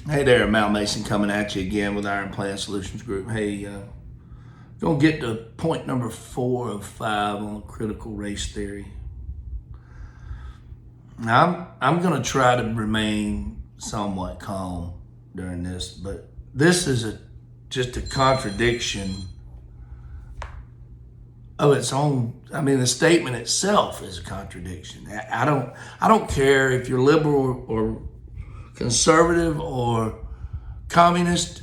Hey there, Mal Mason coming at you again with Iron Plan Solutions Group. Hey, gonna get to point number 4 of 5 on critical race theory. Now, I'm gonna try to remain somewhat calm during this, but this is just a contradiction of its own. I mean, the statement itself is a contradiction. I don't care if you're liberal or conservative or communist.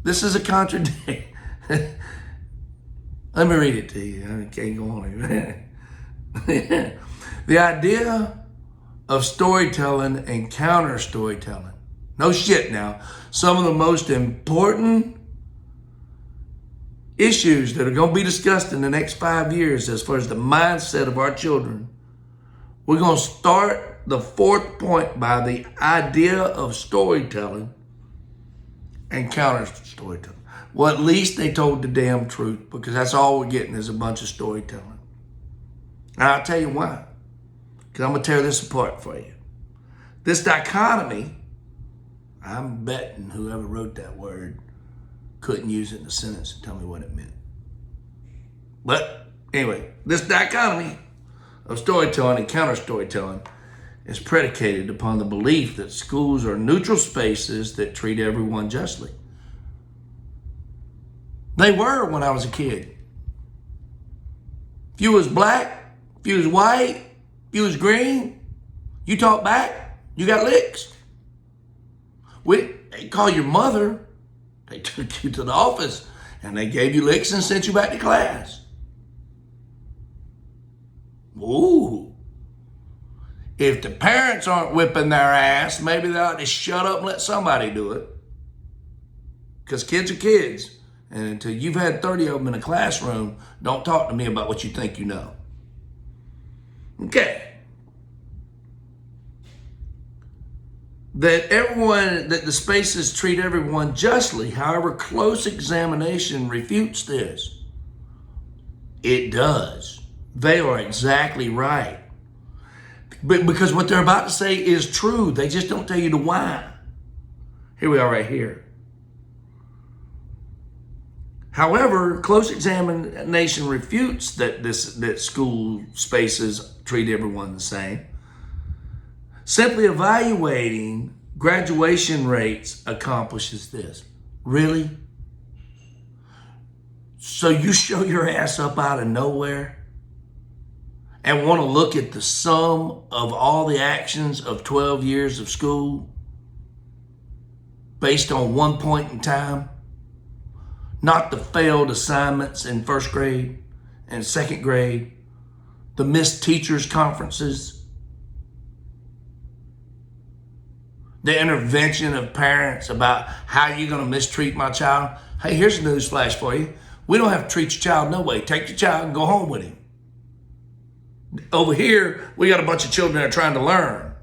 This is a contradiction. Let me read it to you. I can't go on here. The idea of storytelling and counter storytelling. No shit now. Some of the most important issues that are going to be discussed in the next 5 years as far as the mindset of our children. We're going to start the 4th point by the idea of storytelling and counter storytelling. Well, at least they told the damn truth, because that's all we're getting is a bunch of storytelling. And I'll tell you why. Because I'm going to tear this apart for you. This dichotomy, I'm betting whoever wrote that word couldn't use it in a sentence and tell me what it meant. But anyway, this dichotomy of storytelling and counter storytelling is predicated upon the belief that schools are neutral spaces that treat everyone justly. They were when I was a kid. If you was black, if you was white, if you was green, you talk back, you got licks. They call your mother, they took you to the office, and they gave you licks and sent you back to class. Ooh. If the parents aren't whipping their ass, maybe they ought to shut up and let somebody do it. Because kids are kids. And until you've had 30 of them in a classroom, don't talk to me about what you think you know. Okay. That the spaces treat everyone justly. However, close examination refutes this. It does. They are exactly right. But because what they're about to say is true, they just don't tell you the why. Here we are right here. However, close examination refutes that school spaces treat everyone the same. Simply evaluating graduation rates accomplishes this. Really? So you show your ass up out of nowhere and want to look at the sum of all the actions of 12 years of school based on one point in time? Not the failed assignments in 1st grade and 2nd grade, the missed teachers' conferences, the intervention of parents about how you're going to mistreat my child. Hey, here's a news flash for you. We don't have to treat your child no way. Take your child and go home with him. Over here, we got a bunch of children that are trying to learn,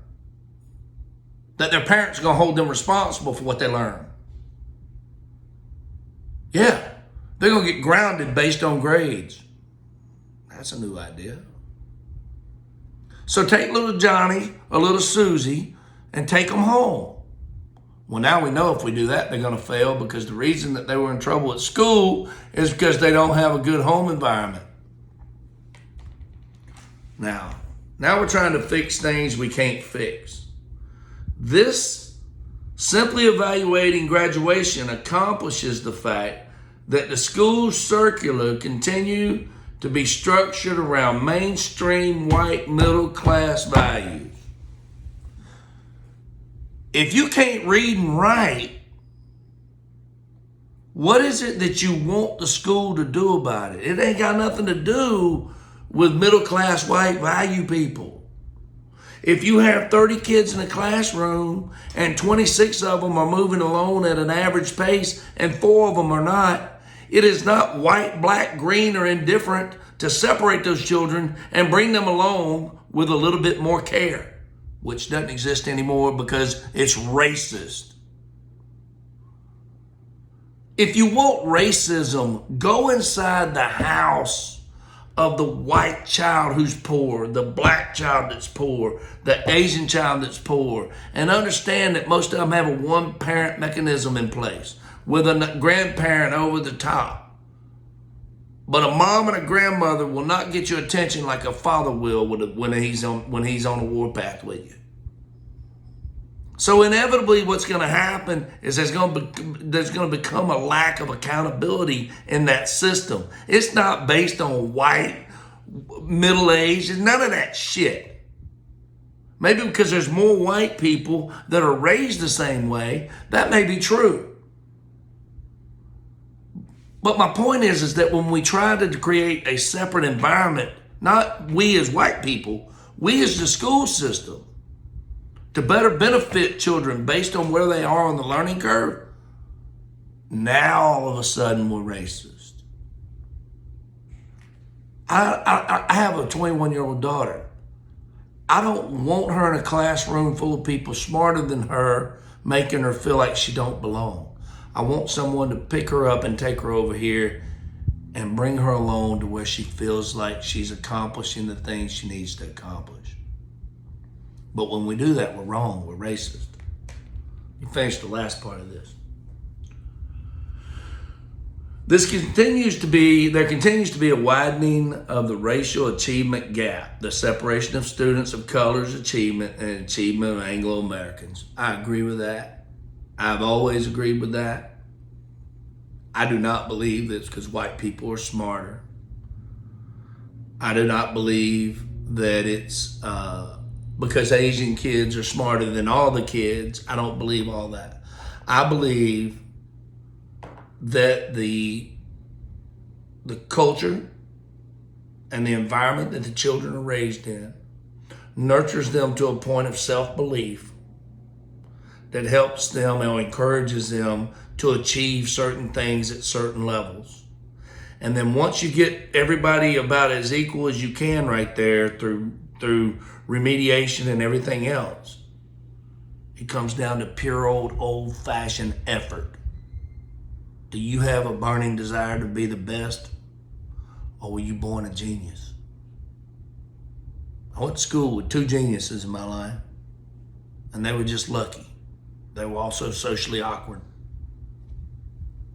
that their parents are going to hold them responsible for what they learn. Yeah, they're going to get grounded based on grades. That's a new idea. So take little Johnny or little Susie and take them home. Well, now we know if we do that, they're going to fail, because the reason that they were in trouble at school is because they don't have a good home environment. Now we're trying to fix things we can't fix. This simply evaluating graduation accomplishes the fact that the school circular continue to be structured around mainstream white middle class values. If you can't read and write, what is it that you want the school to do about it? It ain't got nothing to do with middle class white value people. If you have 30 kids in a classroom and 26 of them are moving along at an average pace and 4 of them are not, it is not white, black, green, or indifferent to separate those children and bring them along with a little bit more care, which doesn't exist anymore because it's racist. If you want racism, go inside the house of the white child who's poor, the black child that's poor, the Asian child that's poor, and understand that most of them have a one-parent mechanism in place with a grandparent over the top. But a mom and a grandmother will not get your attention like a father will when he's on a warpath with you. So inevitably what's going to happen is there's going to become a lack of accountability in that system. It's not based on white, middle-aged, none of that shit. Maybe because there's more white people that are raised the same way, that may be true. But my point is that when we try to create a separate environment, not we as white people, we as the school system, to better benefit children based on where they are on the learning curve, now all of a sudden we're racist. I have a 21-year-old daughter. I don't want her in a classroom full of people smarter than her, making her feel like she don't belong. I want someone to pick her up and take her over here and bring her along to where she feels like she's accomplishing the things she needs to accomplish. But when we do that, we're wrong. We're racist. You finish the last part of this. There continues to be a widening of the racial achievement gap, the separation of students of color's achievement and achievement of Anglo-Americans. I agree with that. I've always agreed with that. I do not believe that it's because white people are smarter. I do not believe that it's because Asian kids are smarter than all the kids. I don't believe all that. I believe that the culture and the environment that the children are raised in nurtures them to a point of self-belief that helps them or encourages them to achieve certain things at certain levels. And then once you get everybody about as equal as you can right there through remediation and everything else, it comes down to pure old-fashioned effort. Do you have a burning desire to be the best, or were you born a genius? I went to school with 2 geniuses in my life, and they were just lucky. They were also socially awkward.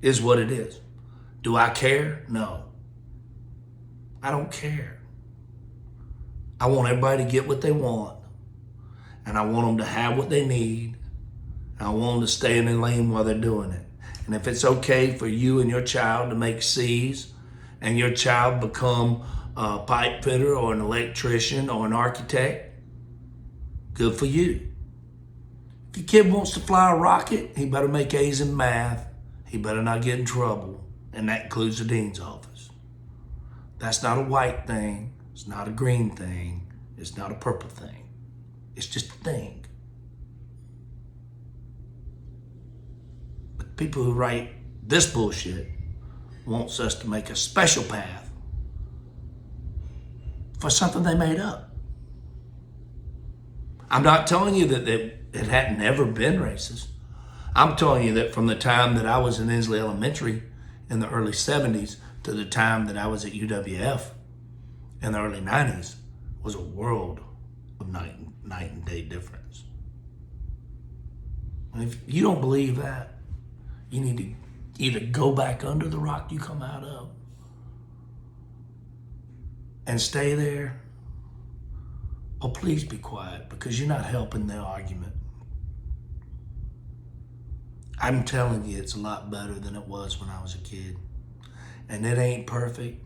Is what it is. Do I care? No. I don't care. I want everybody to get what they want, and I want them to have what they need, and I want them to stay in their lane while they're doing it. And if it's okay for you and your child to make C's and your child become a pipe fitter or an electrician or an architect, good for you. If your kid wants to fly a rocket, he better make A's in math. He better not get in trouble, and that includes the dean's office. That's not a white thing. It's not a green thing. It's not a purple thing. It's just a thing. But people who write this bullshit wants us to make a special path for something they made up. I'm not telling you that it hadn't ever been racist. I'm telling you that from the time that I was in Inslee Elementary in the early 70s to the time that I was at UWF in the early 90s was a world of night and day difference. And if you don't believe that, you need to either go back under the rock you come out of and stay there, or please be quiet, because you're not helping the argument. I'm telling you, it's a lot better than it was when I was a kid. And it ain't perfect,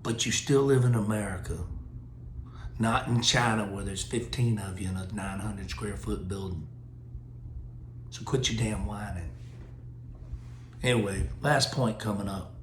but you still live in America, not in China where there's 15 of you in a 900 square foot building. So quit your damn whining. Anyway, last point coming up.